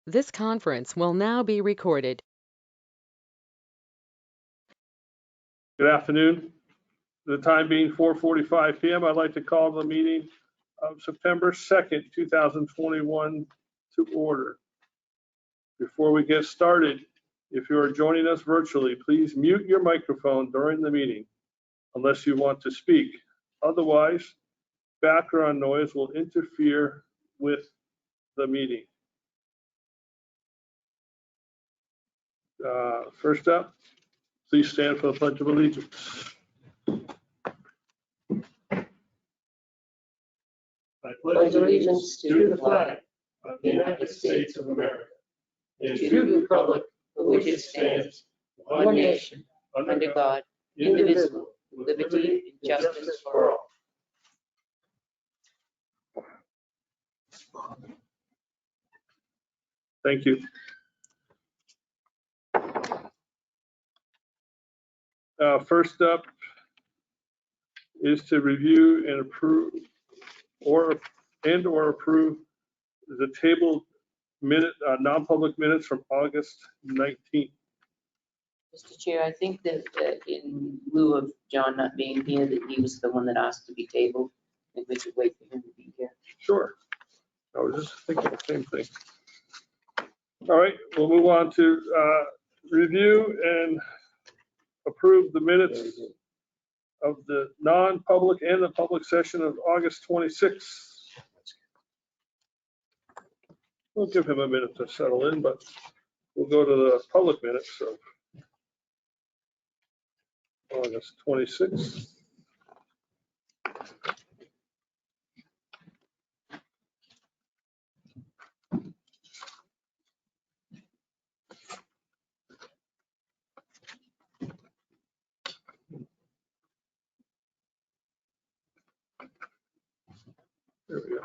This conference will now be recorded. Good afternoon. The time being 4:45 p.m., I'd like to call the meeting of September 2nd, 2021 to order. Before we get started, if you are joining us virtually, please mute your microphone during the meeting unless you want to speak. Otherwise, background noise will interfere with the meeting. First up, please stand for the Pledge of Allegiance. I pledge allegiance to the flag of the United States of America and to the republic for which it stands, one nation, under God, indivisible, with liberty and justice for all. Thank you. First up is to review and approve or approve the table minute, non-public minutes from August 19th. Mr. Chair, I think that in lieu of John not being here, that he was the one that asked to be tabled. I think we should wait for him to be here. Sure. I was just thinking the same thing. All right, we'll move on to review and approve the minutes of the non-public and the public session of August 26th. We'll give him a minute to settle in, but we'll go to the public minutes of August 26th. There we go.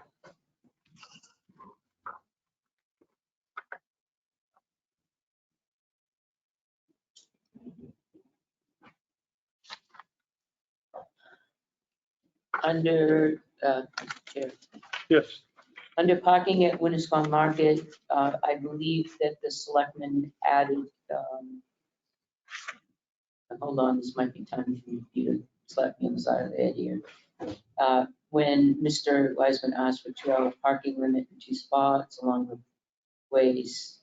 Under, Chair, Yes. under parking at Winnisquam Market, I believe that the selectmen added, hold on, this might be time for you to slap me on the side of the head here. When Mr. Wiseman asked for 2-hour parking limit in 2 spots along the ways,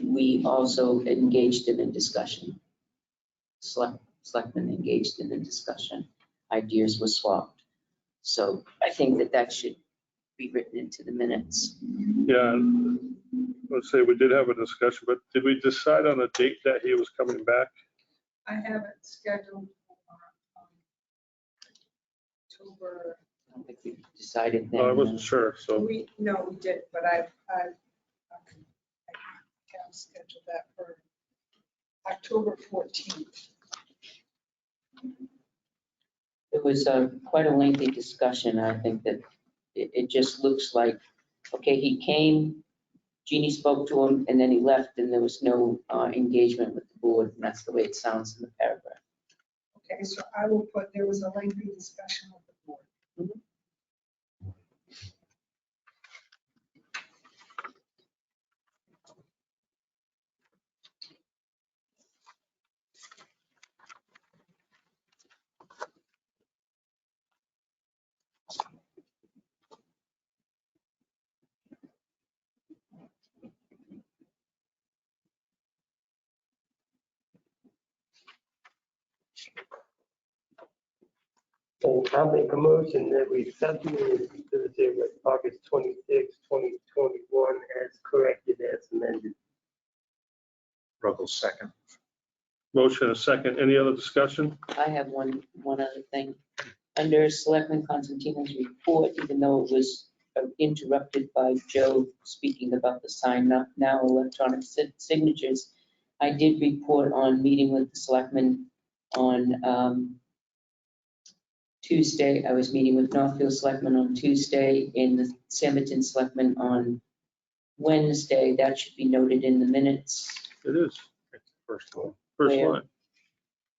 we also engaged in a discussion. Selectmen engaged in a discussion. Ideas were swapped. So I think that that should be written into the minutes. Yeah, let's say we did have a discussion, but did we decide on a date that he was coming back? I have it scheduled for October. I don't think we decided then. No, I wasn't sure, so. We did, but I have scheduled that for October 14th. It was quite a lengthy discussion. I think that it just looks like, okay, he came, Jeannie spoke to him, and then he left, and there was no engagement with the board, and that's the way it sounds in the paragraph. Okay, so I will put, there was a lengthy discussion with the board. Mm-hmm. So I'll make a motion that we accept the minutes of Thursday, August 26, 2021, as corrected, as amended. Ruggles second. Motion a second. Any other discussion? I have one other thing. Under Selectman Constantino's report, even though it was interrupted by Joe speaking about the sign up now electronic signatures, I did report on meeting with the Selectmen on Tuesday. I was meeting with Northfield Selectmen on Tuesday and the Sampleton Selectmen on Wednesday. That should be noted in the minutes. It is. First one. First Where? line.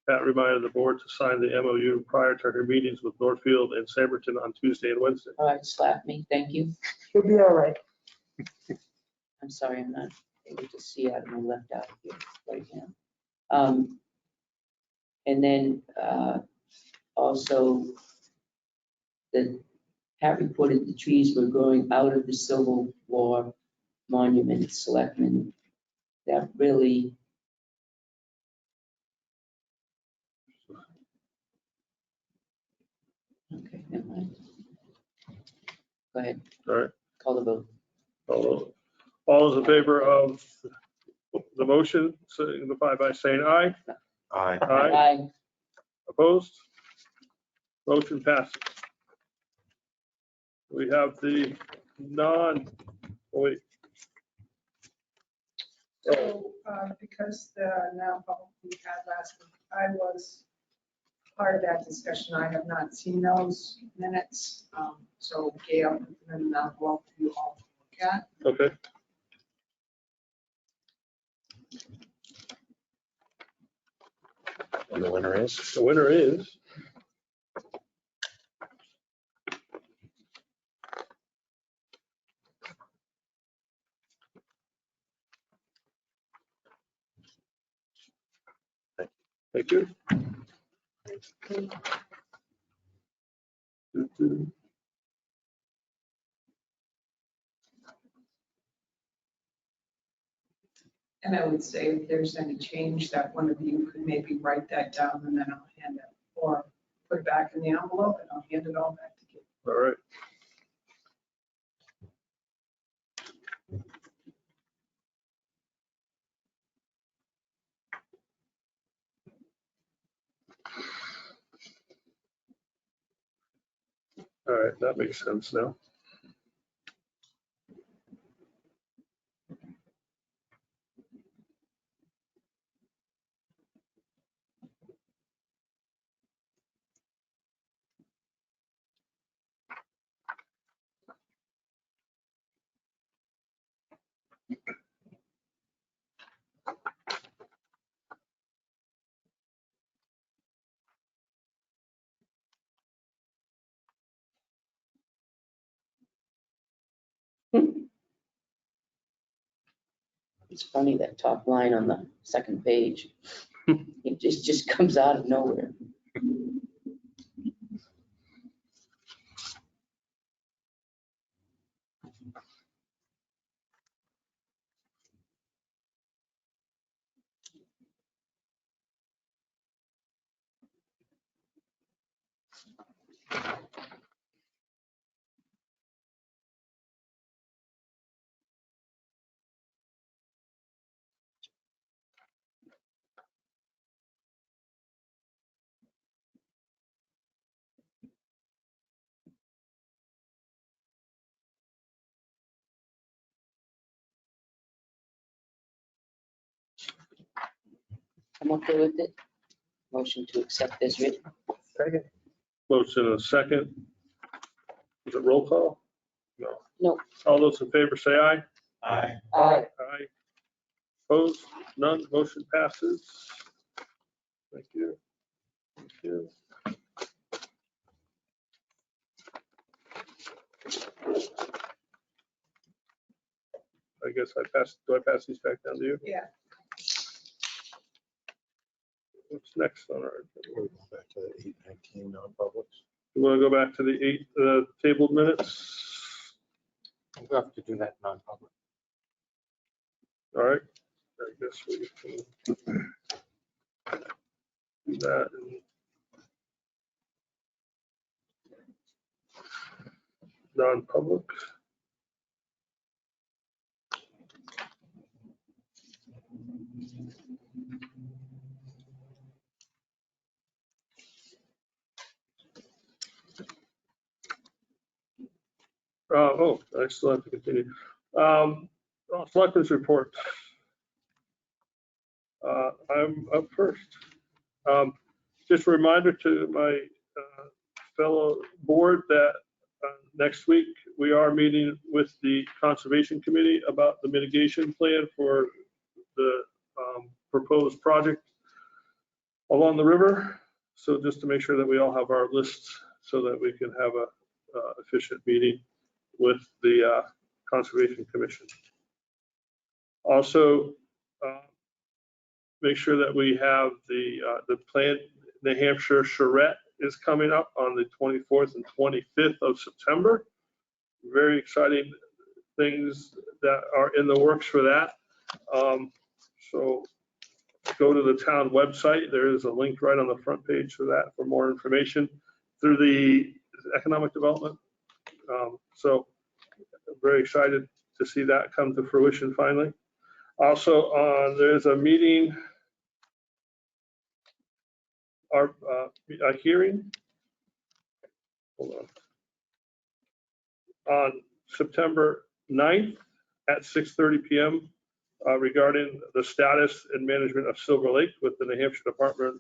Pat reminded the board to sign the MOU prior to her meetings with Northfield and Samberton on Tuesday and Wednesday. All right, slap me, thank you. You'll be all right. I'm sorry, I'm not able to see out of my left eye here right now. And then also, Pat reported the trees were growing out of the Civil War monument. Selectmen, that really, okay, never mind. Go ahead, All right. call the vote. All those in favor of the motion, signify by saying aye. Aye. Aye. Aye. Opposed? Motion passes. We have the wait. So, because the now public we had last week, I was part of that discussion. I have not seen those minutes. So Gail, put them in an envelope for you all to look at. Okay. And the winner is? The winner is thank you. And I would say if there's any change that one of you could maybe write that down and then I'll hand it, or put it back in the envelope and I'll hand it all back to you. All right. All right, that makes sense now. It's funny, that top line on the second page, it just comes out of nowhere. I'm okay with it. Motion to accept this written. Second. Motion and a second. Is it roll call? No. No. All those in favor say aye. Aye. Aye. Aye. Opposed? None. Motion passes. Thank you. Thank you. I guess do I pass these back down to you? Yeah. What's next on our, We'll go back to the 8:19 non-publics. you want to go back to the 8 tabled minutes? We'll have to do that non-public. All right. I guess we can do that. Non-public. I still have to continue. Selectmen's report. I'm up first. Just a reminder to my fellow board that next week we are meeting with the Conservation Committee about the mitigation plan for the proposed project along the river. So just to make sure that we all have our lists so that we can have a efficient meeting with the Conservation Commission. Also, make sure that we have the planned New Hampshire charrette is coming up on the 24th and 25th of September. Very exciting things that are in the works for that. So go to the town website. There is a link right on the front page for that for more information through the economic development. So I'm very excited to see that come to fruition finally. Also, there's a meeting, a hearing, hold on September 9th at 6:30 p.m. Regarding the status and management of Silver Lake with the New Hampshire Department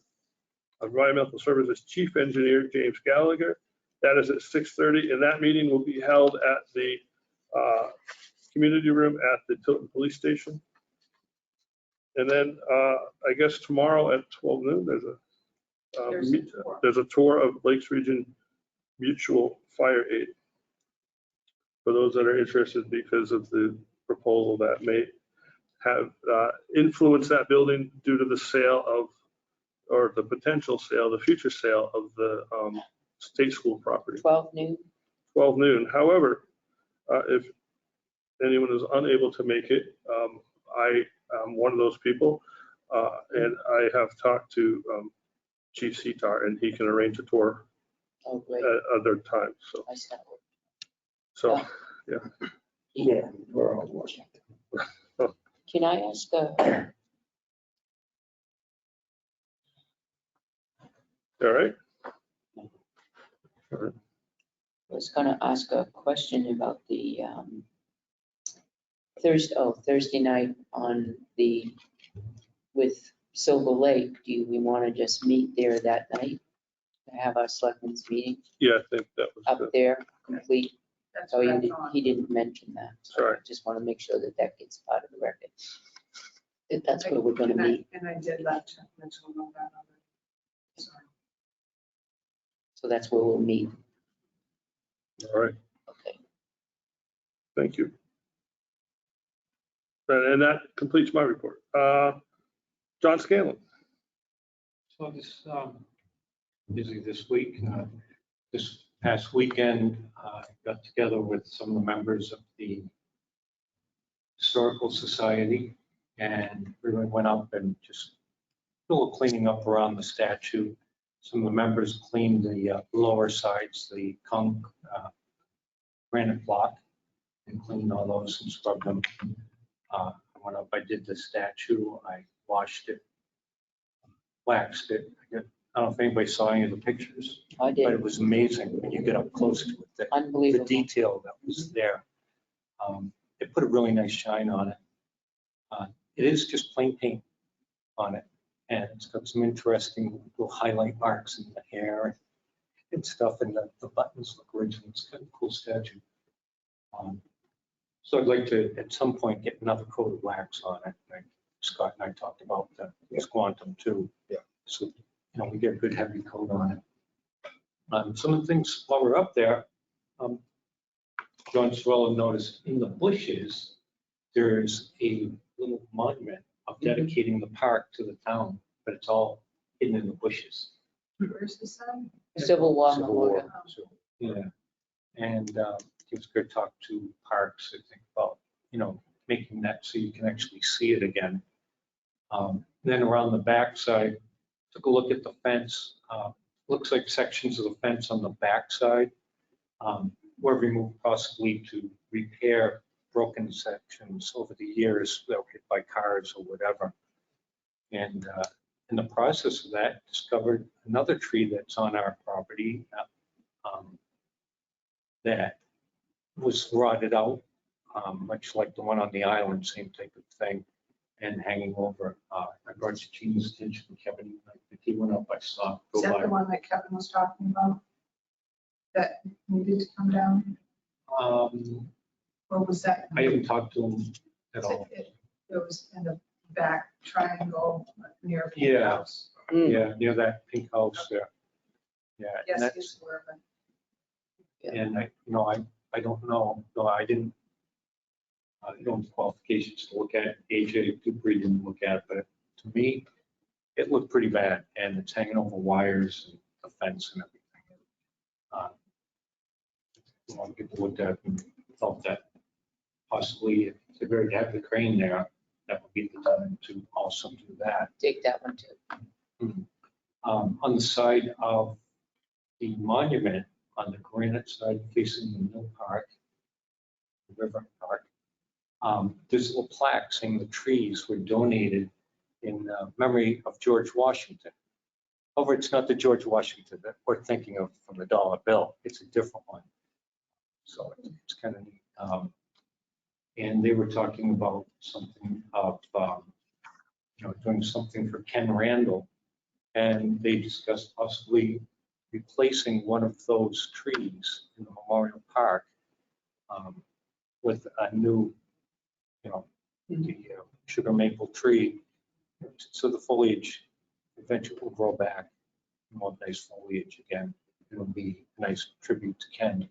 of Environmental Services Chief Engineer James Gallagher. That is at 6:30, and that meeting will be held at the community room at the Tilton Police Station. And then I guess tomorrow at 12 noon, there's a tour of Lakes Region Mutual Fire Aid for those that are interested because of the proposal that may have influenced that building due to the sale of, or the potential sale, the future sale of the state school property. 12 noon. 12 noon. However, if anyone is unable to make it, I am one of those people, and I have talked to Chief Sitar, and he can arrange a tour Oh, great. at other times. So, I start work. so Yeah, we're all watching. Can I ask a, all right. I was gonna ask a question about the Thursday night on with Silver Lake. Do we want to just meet there that night? To have our selectmen's meeting Yeah, I think that was up good. there, complete? That's Oh, what I thought. he didn't mention that. So Sorry. I just want to make sure that that gets part of the record. That that's where we're gonna And I- meet. And I did let Mitchell know that already. Sorry. So that's where we'll meet. All right. Okay. Thank you. And that completes my report. John Scanlon. So this, busy this week. This past weekend, I got together with some of the members of the Historical Society, and we went up and just a little cleaning up around the statue. Some of the members cleaned the lower sides, the granite block, and cleaned all those and scrubbed them. I went up, I did the statue, I washed it, waxed it. I don't know if anybody saw any of the pictures, I but did. it was amazing when you get up close to it, the Unbelievable. detail that was there. It put a really nice shine on it. It is just plain paint on it, and it's got some interesting little highlight marks in the hair and stuff, and the buttons look original. It's kind of a cool statue. So I'd like to, at some point, get another coat of wax on it. Like Scott and I talked about this quantum too. Yeah. So, we get a good heavy coat on it. Some of the things while we're up there, John Swallow noticed in the bushes, there's a little monument of dedicating the park to the town, but it's all hidden in the bushes. Where's the sign? Civil War Civil War. Memorial. So, yeah, and it was good talk to parks, I think, about, making that so you can actually see it again. Then around the backside, took a look at the fence. Looks like sections of the fence on the backside were removed possibly to repair broken sections over the years that were hit by cars or whatever. And in the process of that, discovered another tree that's on our property that was rotted out, much like the one on the island, same type of thing, and hanging over. I brought to Gene's attention, Kevin, if he went up, I saw. Is that the one that Kevin was talking about? That needed to come down? Or was that? I haven't talked to him at all. It was in the back triangle near the Yeah. house. Yeah, near that pink house there. Yeah, and Yes, that's, it's suburban. and I don't know, no, I didn't, don't have qualifications to look at. AJ Dupree didn't look at it, but to me, it looked pretty bad, and it's hanging over wires and the fence and everything. A lot of people looked at it and thought that possibly if they were to have the crane there, that would be the time to also do that. Take that one too. On the side of the monument, on the granite side facing the mill park, the river park, there's a little plaque saying the trees were donated in memory of George Washington. However, it's not the George Washington that we're thinking of from the dollar bill. It's a different one. So it's kind of neat. And they were talking about something of, doing something for Ken Randall. And they discussed possibly replacing one of those trees in the Memorial Park with a new, the sugar maple tree. So the foliage eventually will grow back, more nice foliage again. It'll be a nice tribute to Ken.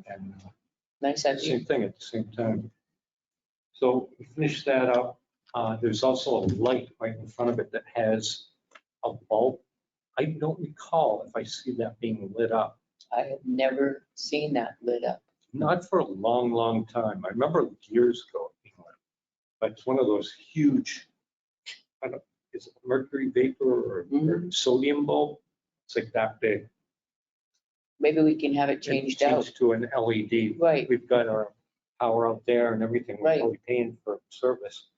And Nice idea. same thing at the same time. So we finished that up. There's also a light right in front of it that has a bulb. I don't recall if I see that being lit up. I have never seen that lit up. Not for a long, long time. I remember years ago it being lit up. But it's one of those huge, I don't know, is it mercury vapor or sodium bulb? It's like that big. Maybe we can have it It changed out. to an LED. Right. We've got our power out there and everything. We're Right. probably paying for service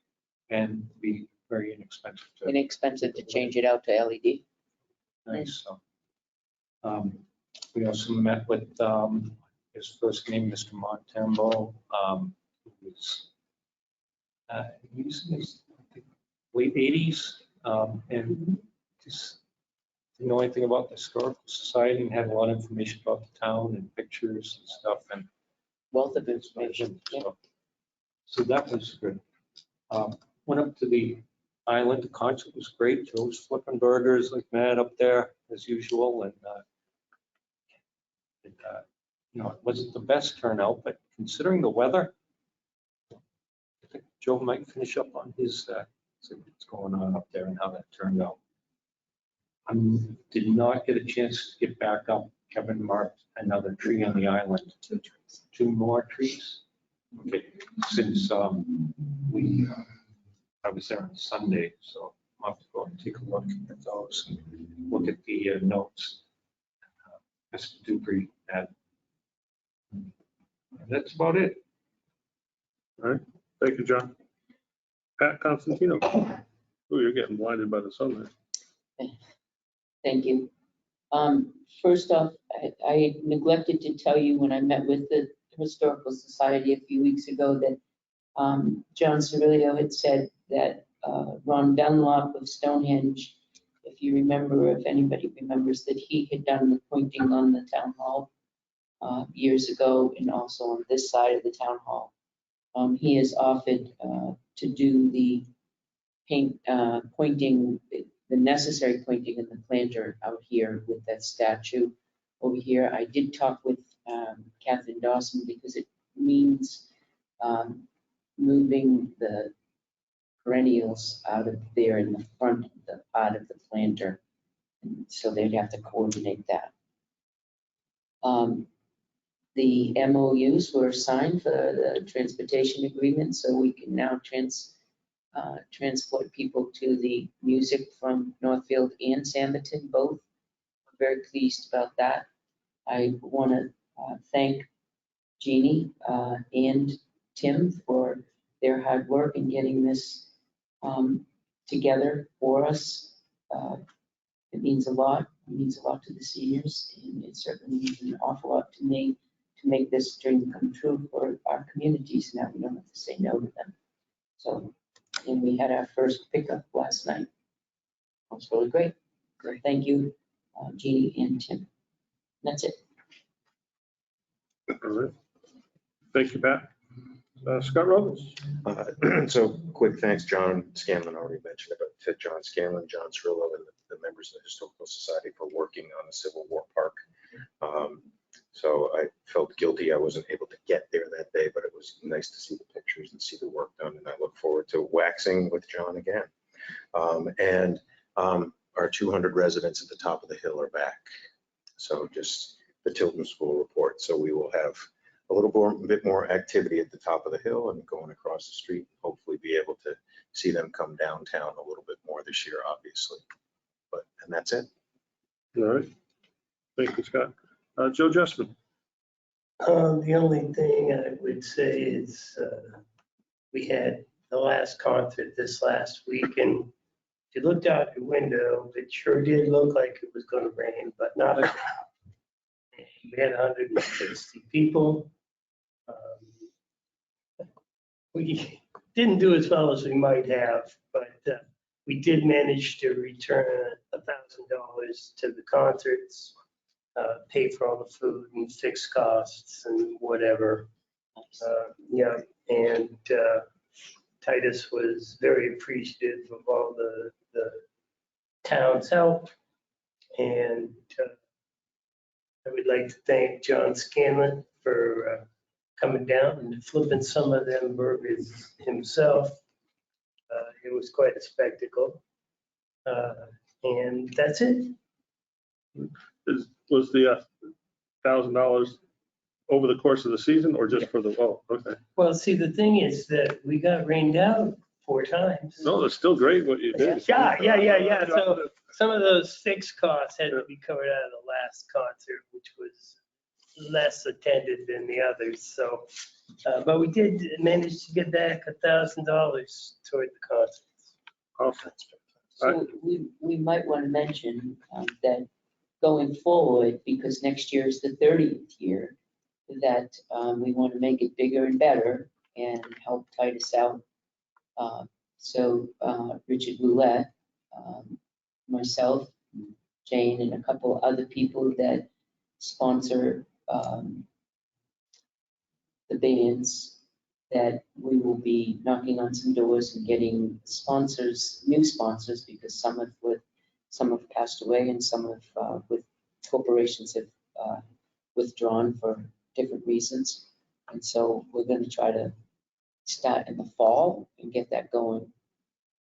and be very inexpensive to. Inexpensive to change it out to LED. Nice. So, we also met with his first name, Mr. Montembo, who was he's in his I think, late 80s and just didn't know anything about the Historical Society and had a lot of information about the town and pictures and stuff and Wealth of information. Yeah. so that was good. Went up to the island. The concert was great. Joe was flipping burgers like mad up there as usual. And, it wasn't the best turnout, but considering the weather, I think Joe might finish up on his, see what's going on up there and how that turned out. I did not get a chance to get back up. Kevin marked another tree on the island. 2 trees. 2 more trees. Okay, since I was there on Sunday, so I'll have to go and take a look at those and look at the notes Mr. Dupree had. That's about it. All right, thank you, John. Pat Constantino. Oh, you're getting blinded by the sun there. Thank you. First off, I neglected to tell you when I met with the Historical Society a few weeks ago that John Cirilio had said that Ron Dunlop of Stonehenge, if you remember, if anybody remembers, that he had done the pointing on the town hall years ago and also on this side of the town hall. He has offered to do the pointing, the necessary pointing in the planter out here with that statue over here. I did talk with Catherine Dawson because it means moving the perennials out of there in the front of the part of the planter. And so they'd have to coordinate that. The MOUs were signed for the transportation agreement, so we can now transport people to the music from Northfield and Sanditon, both. I'm very pleased about that. I want to thank Jeannie and Tim for their hard work in getting this together for us. It means a lot. It means a lot to the seniors, and it certainly means an awful lot to me to make this dream come true for our communities. Now we don't have to say no to them. So, and we had our first pickup last night. It was really great. So thank you, Jeannie and Tim. That's it. All right. Thank you, Pat. Scott Robles. So quick thanks, John Scanlon already mentioned about to John Scanlon, John Cirillo, and the members of the Historical Society for working on the Civil War Park. So I felt guilty I wasn't able to get there that day, but it was nice to see the pictures and see the work done, and I look forward to waxing with John again. Our 200 residents at the top of the hill are back. So just the Tilton School report. So we will have a bit more activity at the top of the hill and going across the street. Hopefully be able to see them come downtown a little bit more this year, obviously. And that's it. All right. Thank you, Scott. Joe Justman. The only thing I would say is we had the last concert this last week, and if you looked out your window, it sure did look like it was going to rain, but not. We had 160 people. We didn't do as well as we might have, but we did manage to return $1,000 to the concerts, pay for all the food and fixed costs and whatever. Yeah, and Titus was very appreciative of all the town's help. And I would like to thank John Scanlon for coming down and flipping some of them burgers himself. It was quite a spectacle. And that's it. Was the $1,000 over the course of the season or just for the, oh, okay. Well, see, the thing is that we got rained out 4 times. No, that's still great what you did. Yeah. So some of those fixed costs had to be covered out of the last concert, which was less attended than the others. So, but we did manage to get back $1,000 toward the concerts. Awesome. So we might want to mention that going forward, because next year is the 30th year, that we want to make it bigger and better and help Titus out. So Richard Roulette, myself, Jane, and a couple other people that sponsor the bands, that we will be knocking on some doors and getting sponsors, new sponsors, because some have passed away and some have with corporations have withdrawn for different reasons. And so we're going to try to start in the fall and get that going.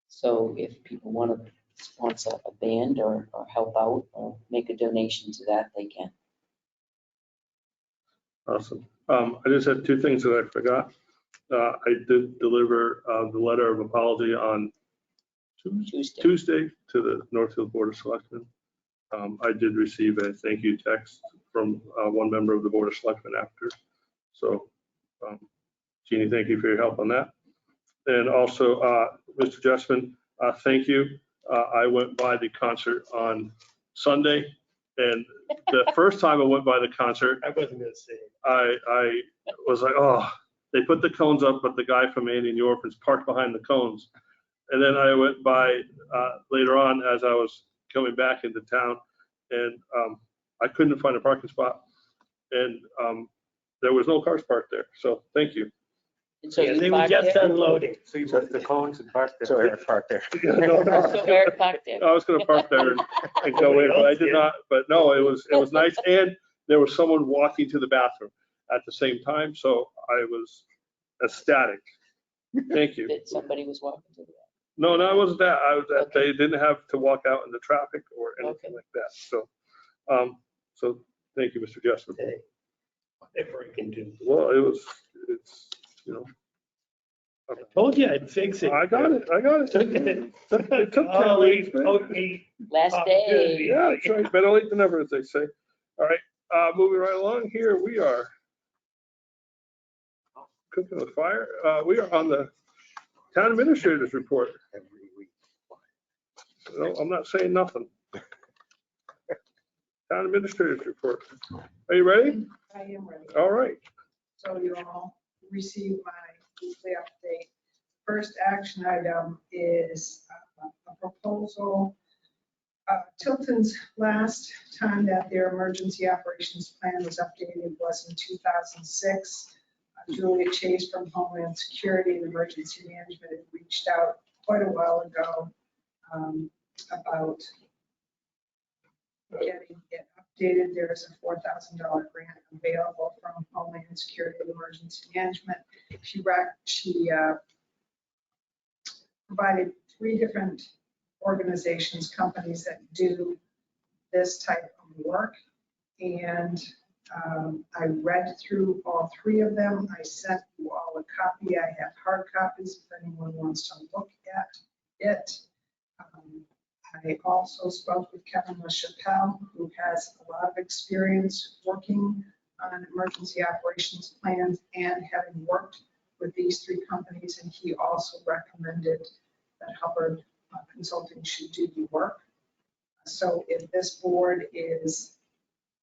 So if people want to sponsor a band or help out or make a donation to that, they can. Awesome. I just had 2 things that I forgot. I did deliver the letter of apology on Tuesday to the Northfield Board of Selectmen. I did receive a thank you text from one member of the Board of Selectmen after. So, Jeannie, thank you for your help on that. And also, Mr. Justman, thank you. I went by the concert on Sunday, and the first time I went by the concert, I wasn't going to say it. I was like, oh, they put the cones up, but the guy from Andy and the Orphans parked behind the cones. And then I went by later on as I was coming back into town, and I couldn't find a parking spot, and there was no cars parked there. So thank you. And so you They were parked just there? unloading. So you put the cones and parked there. So Eric parked there. So Eric parked there. I was going to park there and go in, but I did not. But no, it was nice, and there was someone walking to the bathroom at the same time, so I was ecstatic. Thank you. That somebody was walking to the No, it wasn't that. I was that Okay. they didn't have to walk out in the traffic or anything Okay. like that. So, so thank you, Mr. Justman. Hey, whatever I can do. Well, it's, you know. I told you I'd fix it. I got it. It took 10 weeks. man. last day. Yeah, that's right. Better late than never, as they say. All right, moving right along here, we are cooking with fire. We are on the town administrator's report. Every week. No, I'm not saying nothing. Town administrator's report. Are you ready? I am ready. All right. So you all received my weekly update. First action item is a proposal. Tilton's last time that their emergency operations plan was updated was in 2006. Julia Chase from Homeland Security and Emergency Management had reached out quite a while ago about getting it updated. There is a $4,000 grant available from Homeland Security and Emergency Management. She provided 3 different organizations, companies that do this type of work. And I read through all 3 of them. I sent you all a copy. I have hard copies if anyone wants to look at it. I also spoke with Kevin LaChapelle, who has a lot of experience working on emergency operations plans and having worked with these 3 companies. And he also recommended that Hubbard Consulting should do the work. So if this board is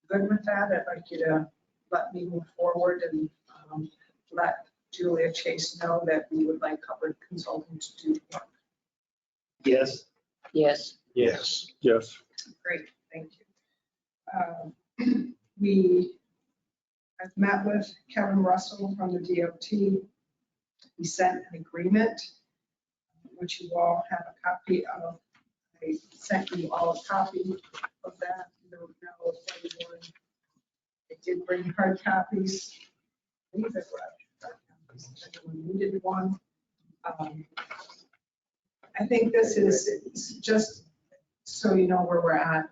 good with that, I'd like you to let me move forward and let Julia Chase know that we would like Hubbard Consulting to do the work. Yes. Yes. Yes. Yes. Great, thank you. I've met with Kevin Russell from the DOT. He sent an agreement, which you all have a copy of. I sent you all a copy of that. I don't know if anyone, I did bring hard copies. I believe it was hard copies. If anyone needed one. I think this is just so you know where we're at.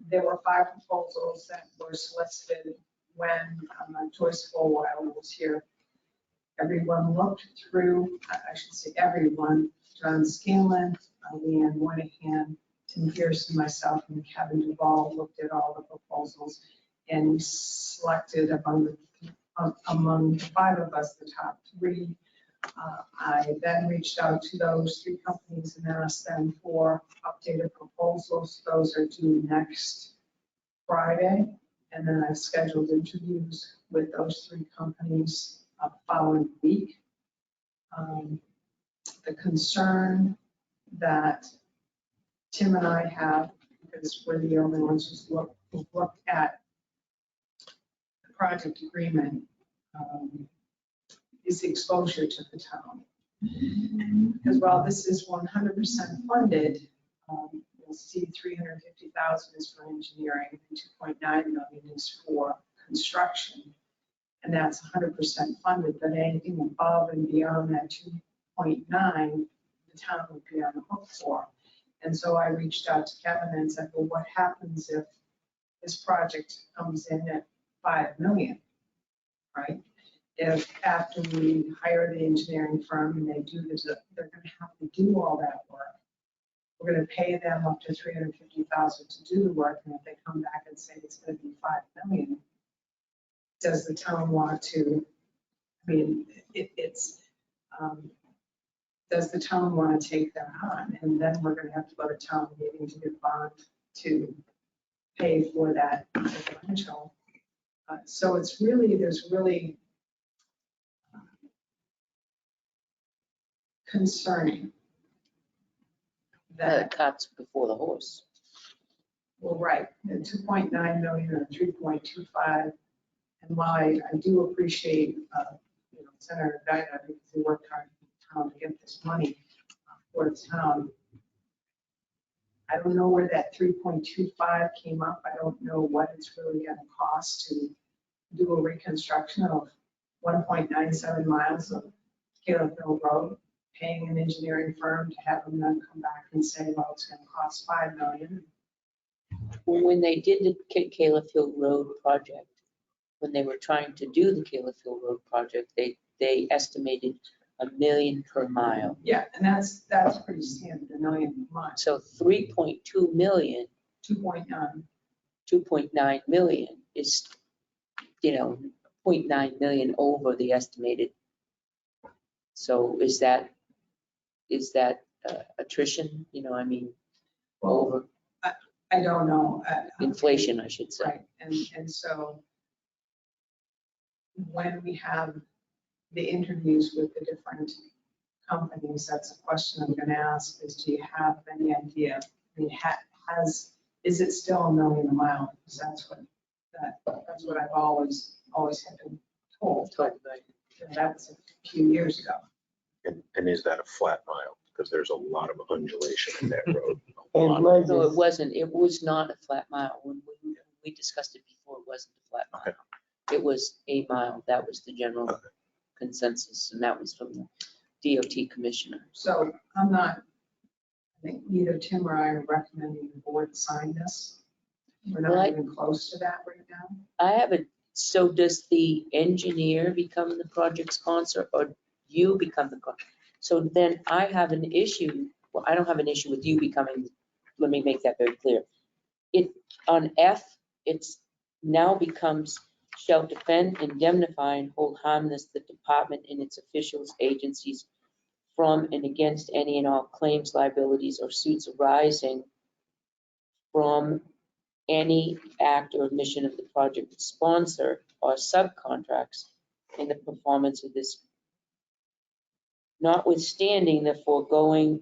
There were 5 proposals that were solicited when Joyce Fulwiler was here. Everyone looked through, I should say everyone, John Scanlon, Leanne Moynihan, Tim Pearson, myself, and Kevin Duvall looked at all the proposals and we selected among the 5 of us, the top 3. I then reached out to those 3 companies and asked them for updated proposals. Those are due next Friday. And then I've scheduled interviews with those 3 companies following week. The concern that Tim and I have, because we're the only ones who've looked at the project agreement, is the exposure to the town. Because while this is 100% funded, you'll see 350,000 is for engineering and 2.9 million is for construction. And that's 100% funded, but anything above and beyond that 2.9, the town would be on the hook for. And so I reached out to Kevin and said, well, what happens if this project comes in at 5 million, right? If after we hire the engineering firm and they do this, they're going to have to do all that work. We're going to pay them up to 350,000 to do the work, and if they come back and say it's going to be 5 million, does the town want to? I mean, does the town want to take that on? And then we're going to have to go to town meeting to get bond to pay for that differential. So it's really, there's really concerning The that, cart's before the horse. well, right, the 2.9 million or 3.25. And while I do appreciate, Senator Dyna, because he worked hard in the town to get this money for the town, I don't know where that 3.25 came up. I don't know what it's really going to cost to do a reconstruction of 1.97 miles of Caleb Hill Road, paying an engineering firm to have them then come back and say, well, it's going to cost 5 million. When they did the Caleb Hill Road project, when they were trying to do the Caleb Hill Road project, they estimated $1 million per mile. Yeah, and that's pretty standard, $1 million per mile. So 3.2 million, 2.9. 2.9 million is, 0.9 million over the estimated. So is that attrition? Over I don't know. inflation, I should say. Right, and so when we have the interviews with the different companies, that's a question I'm gonna ask is, do you have any idea? I mean, is it still $1 million a mile? Because that's what I've always had been told, but that's a few years ago. And is that a flat mile? Because there's a lot of undulation in that road. And No, it wasn't. It was not a flat mile. When we discussed it before, it wasn't a flat mile. Okay. It was a mile. That was the general Okay. consensus, and that was from the DOT commissioner. So I'm not, I think neither Tim or I are recommending the board sign this. We're Well, not even close to that right now. I haven't, so does the engineer become the project sponsor or you become the, so then I have an issue, well, I don't have an issue with you becoming, let me make that very clear. It, on F, it's now becomes shall defend, indemnify, and hold harmless the department and its officials, agencies from and against any and all claims, liabilities, or suits arising from any act or mission of the project sponsor or subcontracts in the performance of this. Notwithstanding the foregoing,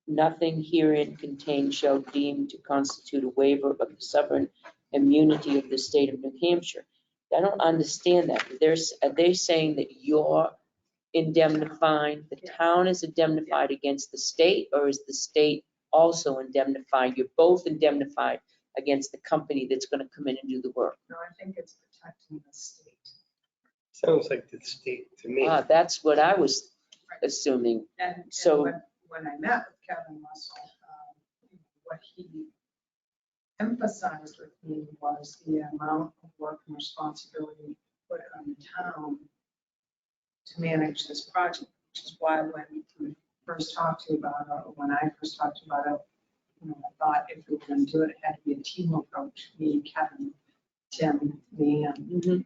nothing herein contained shall deem to constitute a waiver of the sovereign immunity of the state of New Hampshire. I don't understand that. Are they saying that you're indemnifying, the town is indemnified against the state, or is the state also indemnified? You're both indemnified against the company that's going to come in and do the work. No, I think it's protecting the state. sounds like the state to me. That's what I was assuming. And So- when I met with Kevin Russell, what he emphasized with me was the amount of work and responsibility put on the town to manage this project, which is why when we first talked to you about it, or when I first talked to you about it, I thought if we were going to do it, it had to be a team approach, me, Kevin, Tim, Leanne.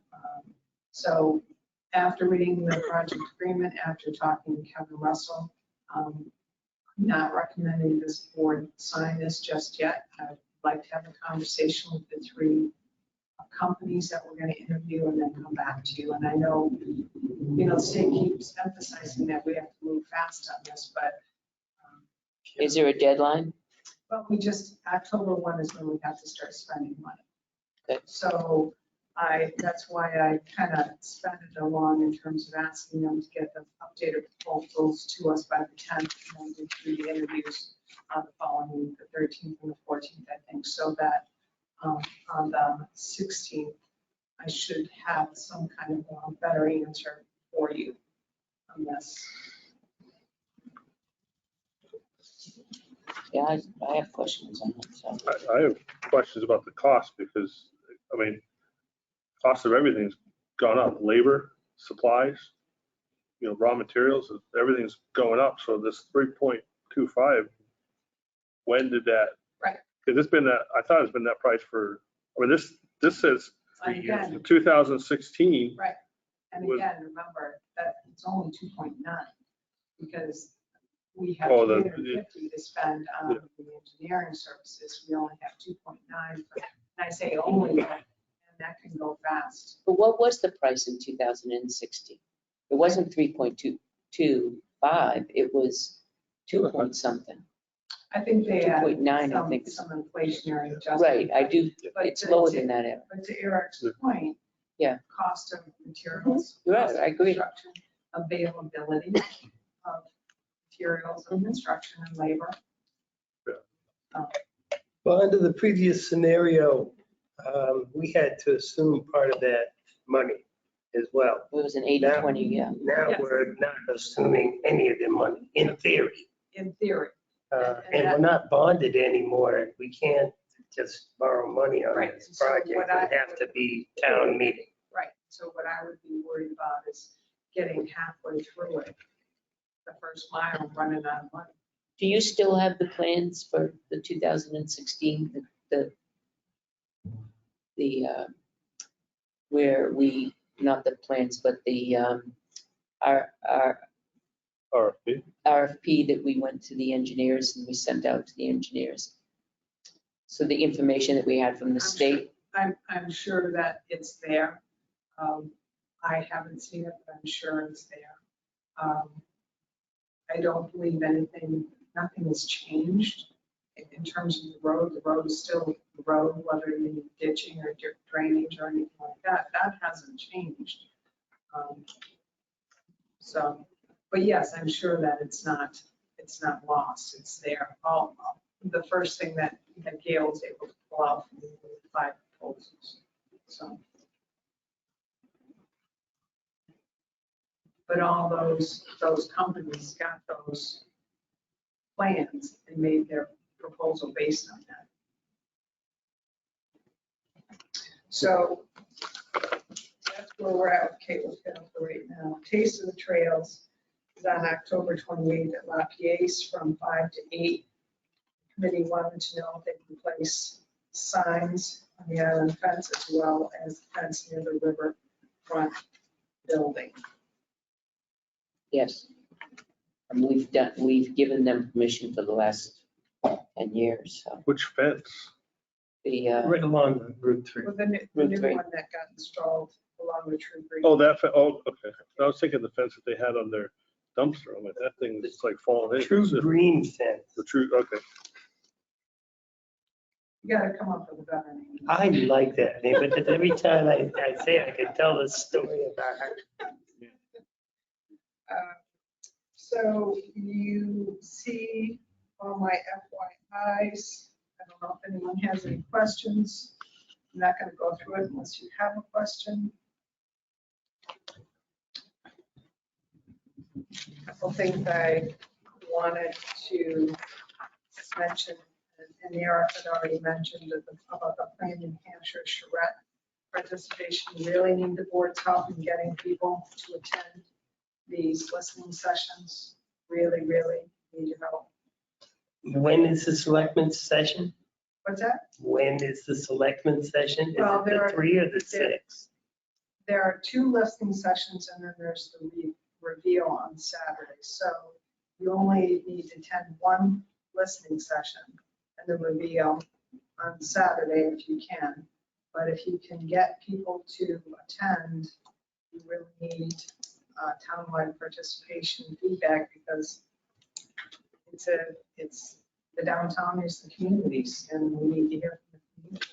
So after reading the project agreement, after talking to Kevin Russell, I'm not recommending this board sign this just yet. I'd like to have a conversation with the three companies that we're going to interview and then come back to you. And I know, the state keeps emphasizing that we have to move fast on this, but. Is there a deadline? Well, October 1 is when we have to start spending money. Okay. So that's why I kind of sped it along in terms of asking them to get the updated proposals to us by the 10th and then do the interviews on the following week, the 13th and the 14th, I think, so that on the 16th, I should have some kind of a better answer for you on this. Yeah, I have questions on that, so. I have questions about the cost because, cost of everything's gone up. Labor, supplies, raw materials, everything's going up. So this 3.25, when did that? Right. Because I thought it's been that price for, this says And again, 2016. right. And again, remember that it's only 2.9 because we have Oh, 350 to spend on the engineering services. We only have 2.9. And I say only, and that can go fast. But what was the price in 2016? It wasn't 3.225, it was 2 point something. I think they had 2.9, I think. some inflationary adjustment. Right, I do, But it's to- lower than that, Erin. But to Eric's point. Yeah. Cost of materials. You're right, cost of I agree. construction, availability of materials and construction and labor. Well, under the previous scenario, we had to assume part of that money as well. It was an 80-20, yeah. Now Yes. we're not assuming any of the money, in theory. In theory. And we're not bonded anymore. We can't just borrow money on Right. this So project. It what would I- have to be town meeting. Right, so what I would be worried about is getting halfway through it, the first mile running out of money. Do you still have the plans for the 2016, where we, not the plans, but the, our RFP. RFP that we went to the engineers and we sent out to the engineers? So the information that we had from the state, I'm sure that it's there. I haven't seen it, but I'm sure it's there. I don't believe nothing has changed in terms of the road. The road is still the road, whether you need ditching or drainage or anything like that. That hasn't hasn't changed. So, but yes, I'm sure that it's not lost. It's there. The first thing that Gail was able to pull out from the 5 proposals. So. But all those companies got those plans and made their proposal based on that. So that's where we're at with Cable Hill for right now. Taste of the Trails is on October 28th at La Pièce from 5 to 8. Committee wanted to know if they can place signs on the island fence as well as the fence near the riverfront building. Yes. And we've given them permission for the last 10 years, so Which fence? the, Right along Route 3. Well, the new Route one 3. that got installed along the True Green. Oh, that, oh, okay. I was thinking the fence that they had on their dumpster. I'm like, that thing is like falling in. True green fence. The true, okay. You gotta come up with a better name. I like that name, but every time I say it, I can tell the story about her. So you see all my FYIs. I don't know if anyone has any questions. I'm not gonna go through it unless you have a question. A couple things I wanted to mention, and Eric had already mentioned about the Plan New Hampshire charrette participation. We really need the board's help in getting people to attend these listening sessions. Really, really need your help. When is the selectmen session? What's that? When is the selectmen session? Is Well, it there the are- 3 or the 6? There are 2 listening sessions and then there's the reveal on Saturday. So you only need to attend 1 listening session and the reveal on Saturday if you can. But if you can get people to attend, you really need townwide participation feedback because it's the downtown is the communities and we need to hear from the community.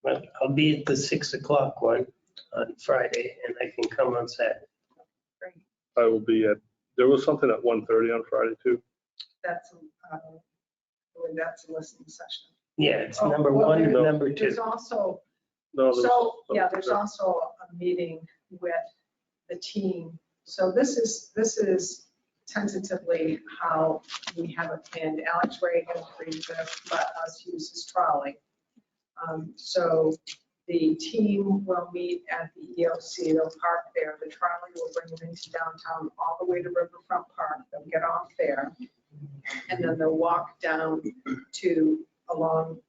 Well, I'll be at the 6 o'clock one on Friday and I can come on Saturday. Great. I will be at, there was something at 1:30 on Friday too. That's, I believe that's a listening session. Yeah, it's Oh, number well, 1 and there- number There's 2. also, No, there was so, yeah, there's something. also a meeting with the team. So this is tentatively how we have it planned. Alex Reagan agreed to let us use his trolley. So the team will meet at the EOC, they'll park there. The trolley will bring them into downtown all the way to Riverfront Park. They'll get off there. And then they'll walk down to along,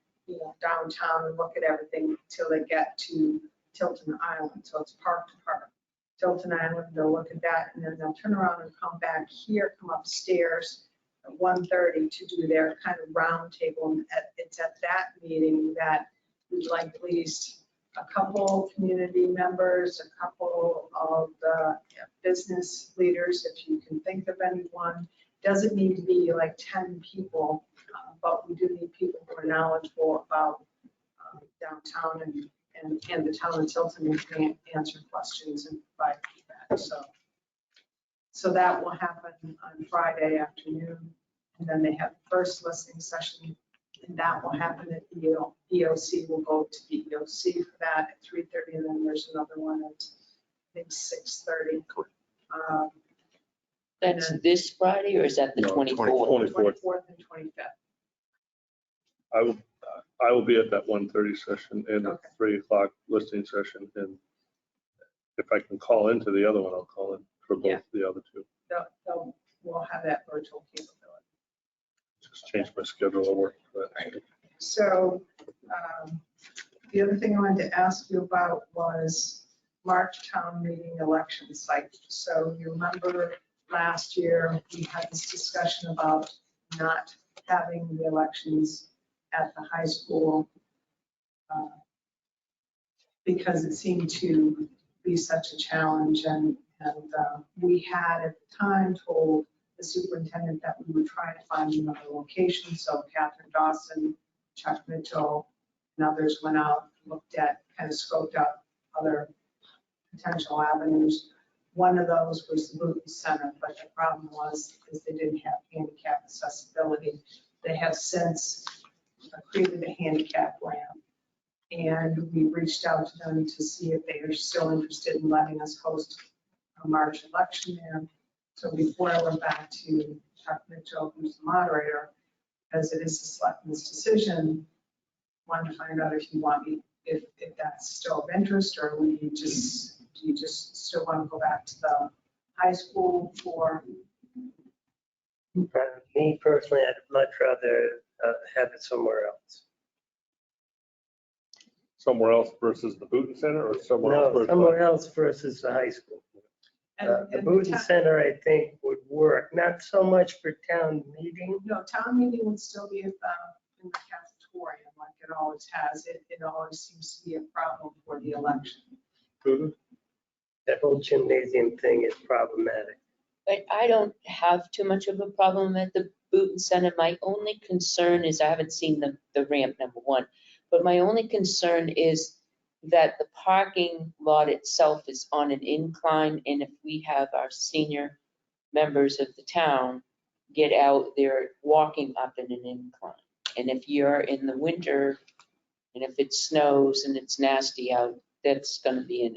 downtown and look at everything until they get to Tilton Island. So it's park to park. Tilton Island, they'll look at that and then they'll turn around and come back here, come upstairs at 1:30 to do their kind of round table. And it's at that meeting that we'd like at least a couple community members, a couple of the business leaders, if you can think of anyone. Doesn't need to be like 10 people, but we do need people who are knowledgeable about downtown and the town of Tilton and can answer questions and provide feedback. So that will happen on Friday afternoon. And then they have the first listening session and that will happen at EOC. We'll go to the EOC for that at 3:30 and then there's another one at I think 6:30. that's this Friday or is that the No, 24th? 24th and 25th. I will be at that 1:30 session and the Okay. 3 o'clock listening session. And if I can call into the other one, I'll call in for Yeah. both the other 2. We'll have that virtual capability. Just change my schedule of work for that. So the other thing I wanted to ask you about was Marchtown Meeting election site. So you remember last year, we had this discussion about not having the elections at the high school because it seemed to be such a challenge. And we had at the time told the superintendent that we would try to find another location. So Catherine Dawson, Chuck Mitchell, and others went out, looked at, kind of scoped out other potential avenues. One of those was the Booton Center, but the problem was is they didn't have handicap accessibility. They have since created a handicap ramp. And we reached out to them to see if they are still interested in letting us host a March election there. So before I went back to Chuck Mitchell, who's the moderator, as it is the selectmen's decision, wanted to find out if you want me, if that's still of interest, or do you just still want to go back to the high school for? Me personally, I'd much rather have it somewhere else. Somewhere else versus the Booton Center, or somewhere else? No, versus- somewhere else versus the high school. The Booton Center, I think, would work, not so much for town meeting. No, town meeting would still be at in the cafeteria like it always has. It always seems to be a problem for the election. Booton? That whole gymnasium thing is problematic. But I don't have too much of a problem at the Booton Center. My only concern is, I haven't seen the ramp, number one, but my only concern is that the parking lot itself is on an incline, and if we have our senior members of the town get out, they're walking up in an incline. And if you're in the winter, and if it snows and it's nasty out, that's gonna be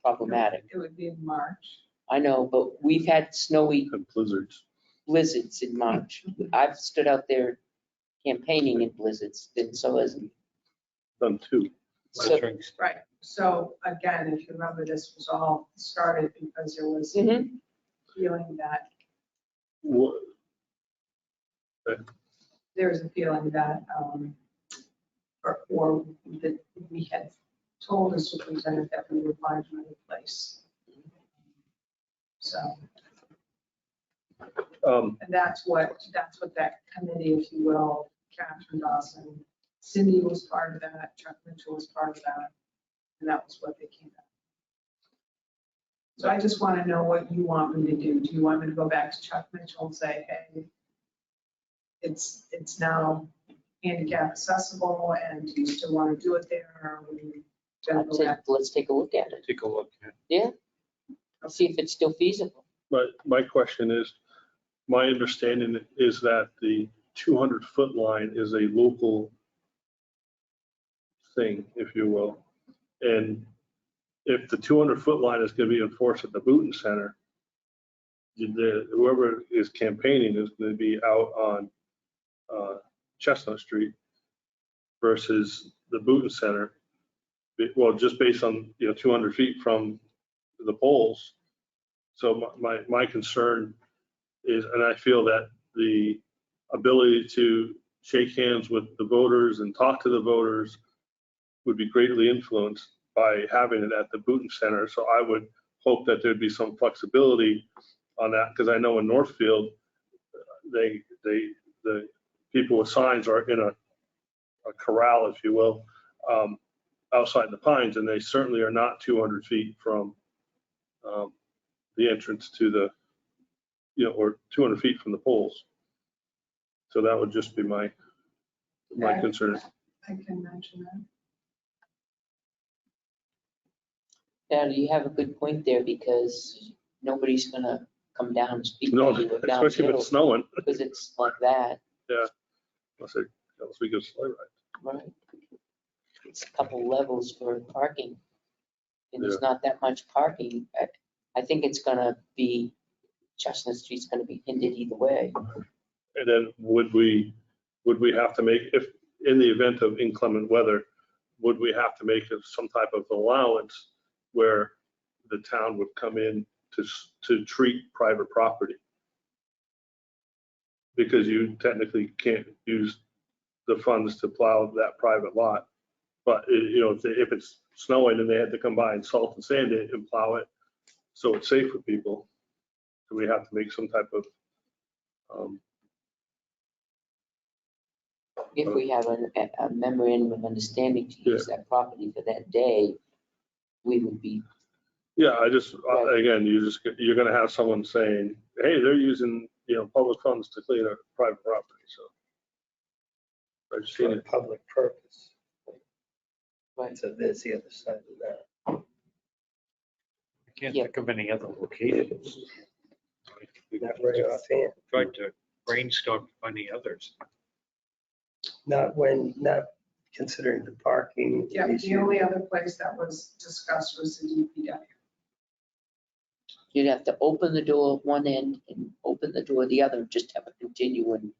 problematic. It would be in March. I know, but we've had snowy And blizzards. blizzards in March. I've stood out there campaigning in blizzards, and so has. Done two. So, Right. So again, if you remember, this was all started because there was Mhm. feeling that, What- there's a feeling that, or that we had told the superintendent that we would find another place. So, and that's what that committee, if you will, Catherine Dawson, Cindy was part of that, Chuck Mitchell was part of that, and that was what they came up. So I just want to know what you want me to do. Do you want me to go back to Chuck Mitchell and say, hey, it's now handicap accessible, and do you still want to do it there, or are we gonna I'd go say, back? let's take a look at it. Take a look. Yeah. See if it's still feasible. But my question is, my understanding is that the 200-foot line is a local thing, if you will. And if the 200-foot line is going to be enforced at the Booton Center, whoever is campaigning is going to be out on Chestnut Street versus the Booton Center. Well, just based on, 200 feet from the polls. So my concern is, and I feel that the ability to shake hands with the voters and talk to the voters would be greatly influenced by having it at the Booton Center. So I would hope that there'd be some flexibility on that, because I know in Northfield, the people with signs are in a corral, if you will, outside the pines, and they certainly are not 200 feet from the entrance to the, or 200 feet from the polls. So that would just be my concern. I can mention that. Yeah, you have a good point there, because nobody's gonna come down and speak No, to you especially if downhill it's snowing, because it's like that, unless we go sleigh ride. right? It's a couple levels for parking. And there's not that much parking. I think it's gonna be, Chestnut Street's gonna be hindered either way. And then would we have to make, if, in the event of inclement weather, would we have to make some type of allowance where the town would come in to treat private property? Because you technically can't use the funds to plow that private lot. But, if it's snowing and they had to come by and salt and sand it and plow it, so it's safe for people, do we have to make some type of, If we have a memorandum of understanding to use that property for that day, we would be, yeah, I just, Right. again, you're gonna have someone saying, hey, they're using, public funds to clean a private property, so. I've seen For a it. public purpose. right. So there's the other side of that. Can't Yeah. think of any other locations. We've Not right offhand. tried to brainstorm any others. Not considering the parking Yeah, the issue. only other place that was discussed was the DPW. You'd have to open the door at one end and open the door the other, just have a continuing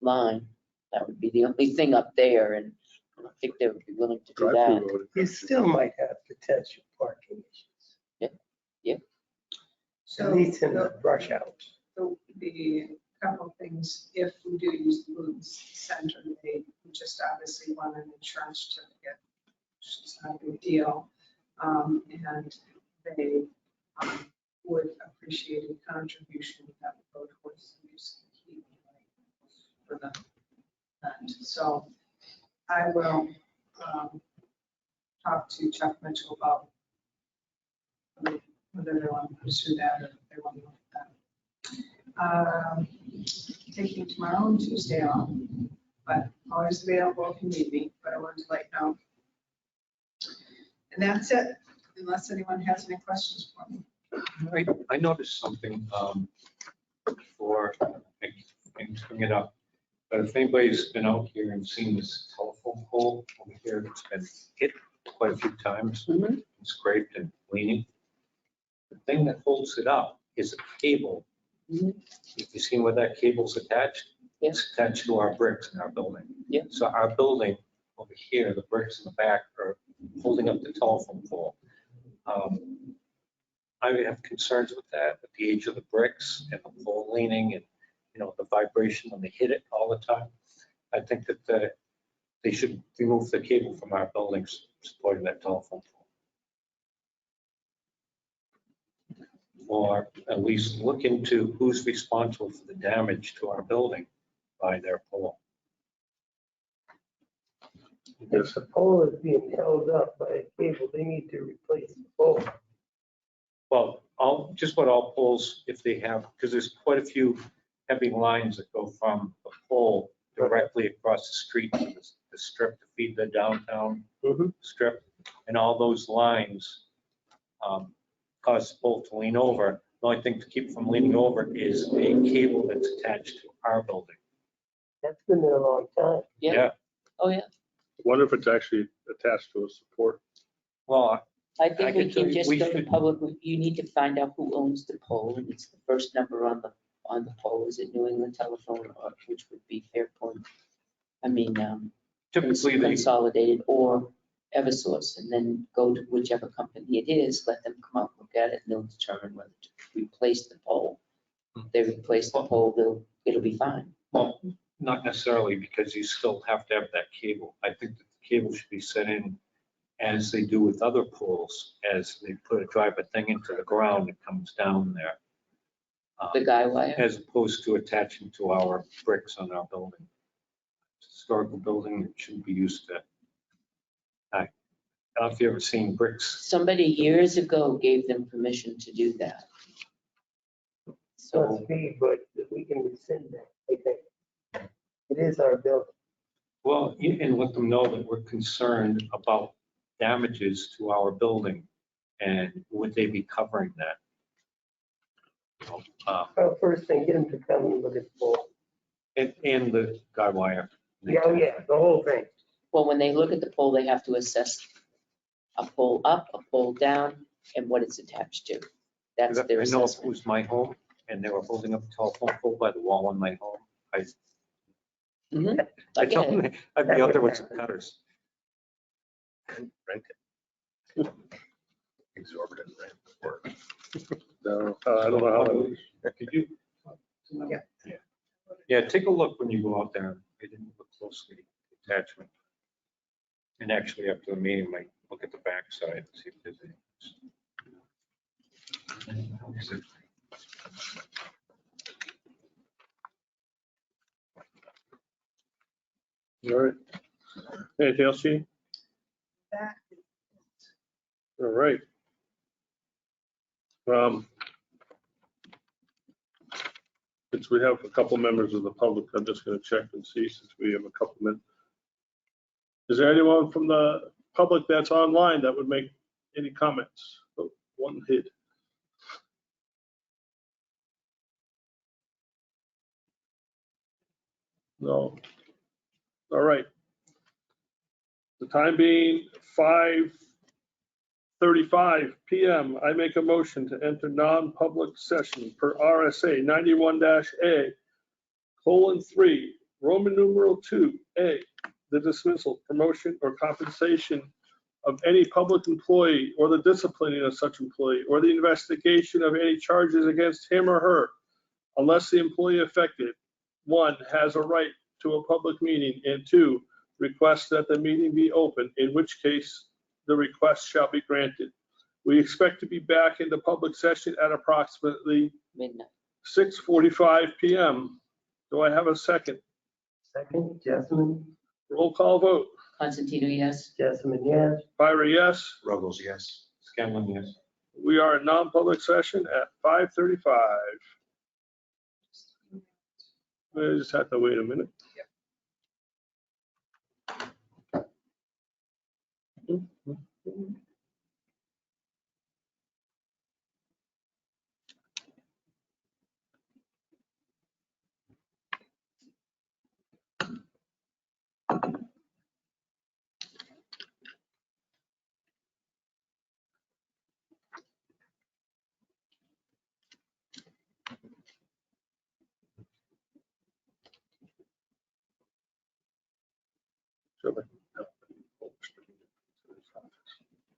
line. That would be the only thing up there, and I don't think they would be willing to do that. Drive-through road. You still might have potential parking issues, So at least in the- the rush hour. the couple of things, if we do use the Blues Center, they just obviously want an insurance certificate, which is not a big deal. And they would appreciate a contribution that would go towards the use of the heat for the event. So I will talk to Chuck Mitchell about whether they want to pursue that or if they want to look at that. Taking tomorrow and Tuesday off, but always available if you need me, but I wanted to let you know. And that's it, unless anyone has any questions for me. I noticed something before I bring it up. But if anybody's been out here and seen this telephone pole over here, it's been hit quite a few times, Mhm. scraped and leaning. The thing that holds it up is a cable. Mhm. If you see where that cable's attached, Yeah. it's attached to our bricks in our building. Yeah. So our building over here, the bricks in the back are holding up the telephone pole. I have concerns with that, with the age of the bricks and the pole leaning and, the vibration when they hit it all the time. I think that they should remove the cable from our buildings supporting that telephone pole. Or at least look into who's responsible for the damage to our building by their pole. If the pole is being held up by a cable, they need to replace the pole. Well, just about all poles, if they have, because there's quite a few heavy lines that go from the pole directly across the street to the strip to feed the downtown Mhm. strip. And all those lines cause the pole to lean over. The only thing to keep it from leaning over is a cable that's attached to our building. That's been there a long time. Yeah. Oh, yeah. Wonder if it's actually attached to a support. Well, I I think we can tell can you, just we go to should- public, you need to find out who owns the pole, and it's the first number on the pole. Is it New England Telephone, or which would be Fairpoint? I mean, typically they, Consolidated or Eversource, and then go to whichever company it is, let them come out, look at it, and they'll determine whether to replace the pole. If they replace the pole, it'll be fine. well, not necessarily, because you still have to have that cable. I think that the cable should be set in as they do with other poles, as they drive a thing into the ground, it comes down there. The guy wire, As opposed to attaching to our bricks on our building. Historical building that shouldn't be used to. I don't know if you've ever seen bricks. somebody years ago gave them permission to do that. So, Must be, but we can rescind that, I think. It is our building. Well, you can let them know that we're concerned about damages to our building, and would they be covering that? Well, first thing, get them to come and look at the pole. And the guy wire. Yeah, oh, yeah, the whole thing. well, when they look at the pole, they have to assess a pole up, a pole down, and what it's attached to. That's I their know if it assessment. was my home and they were holding up a telephone pole by the wall in my home, Mhm. I Like told it. them I'd be out there with some cutters. Rent it. Exorbitant rent work. No, I don't know how that works. Could you? Yeah. Yeah, take a look when you go out there. I didn't look closely at the attachment. And actually after the meeting, might look at the backside and see if there's any. All right. Anything else, Jeannie? That All right. Since we have a couple members of the public, I'm just going to check and see since we have a couple minutes. Is there anyone from the public that's online that would make any comments? Oh, one hit. No. All right. The time being 5:35 PM, I make a motion to enter non-public session per RSA 91-A:3, Roman numeral 2A, the dismissal, promotion, or compensation of any public employee or the disciplining of such employee or the investigation of any charges against him or her, unless the employee affected, 1, has a right to a public meeting, and 2, requests that the meeting be open, in which case the request shall be granted. We expect to be back into public session at approximately Midnight. 6:45 PM. Do I have a second? Second, Jessamine. Roll call vote. Constantino, yes? Jessamine, yes. Pyra, yes. Ruggles, yes. Scanlon, yes. We are in non-public session at 5:35. We just have to wait a minute.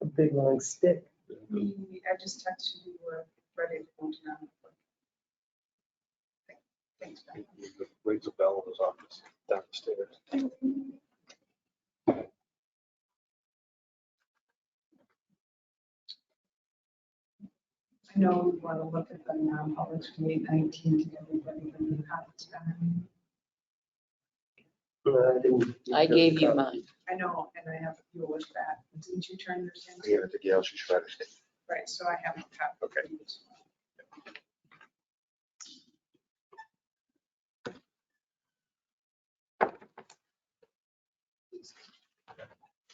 A big long stick. I just texted you, we're ready to go down. Thanks, Ben. Rings a bell in his office downstairs. I know we want to look at the non-public from 8:19 to get everybody the new habits done. I gave you mine. I know, and I have yours back. Didn't you turn yours in? I gave it to Gail, she tried to. Right, so I have a copy. Okay.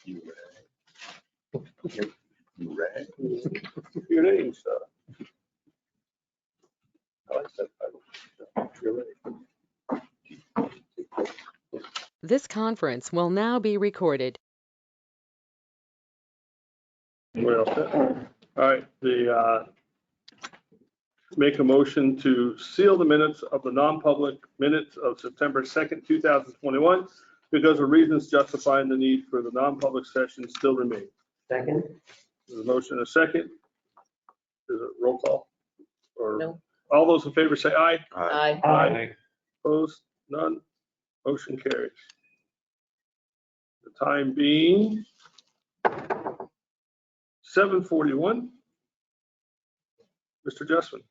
You read. You read. Your name, sir. I like that title. You're right. This conference will now be recorded. We're all set. All right, make a motion to seal the minutes of the non-public minutes of September 2nd, 2021, because of reasons justifying the need for the non-public session still remain. Second, There's a motion and a second. Is it roll call? Or No. all those in favor say aye. Aye. Aye. Opposed? None? Motion carries. The time being 7:41. Mr. Justman,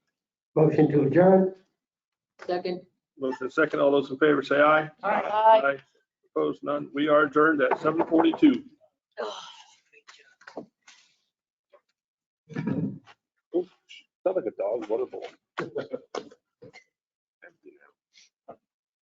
motion to adjourn. Second. motion second. All those in favor say aye. Aye. Opposed? None? We are adjourned at 7:42. Oh, sound like a dog water bowl.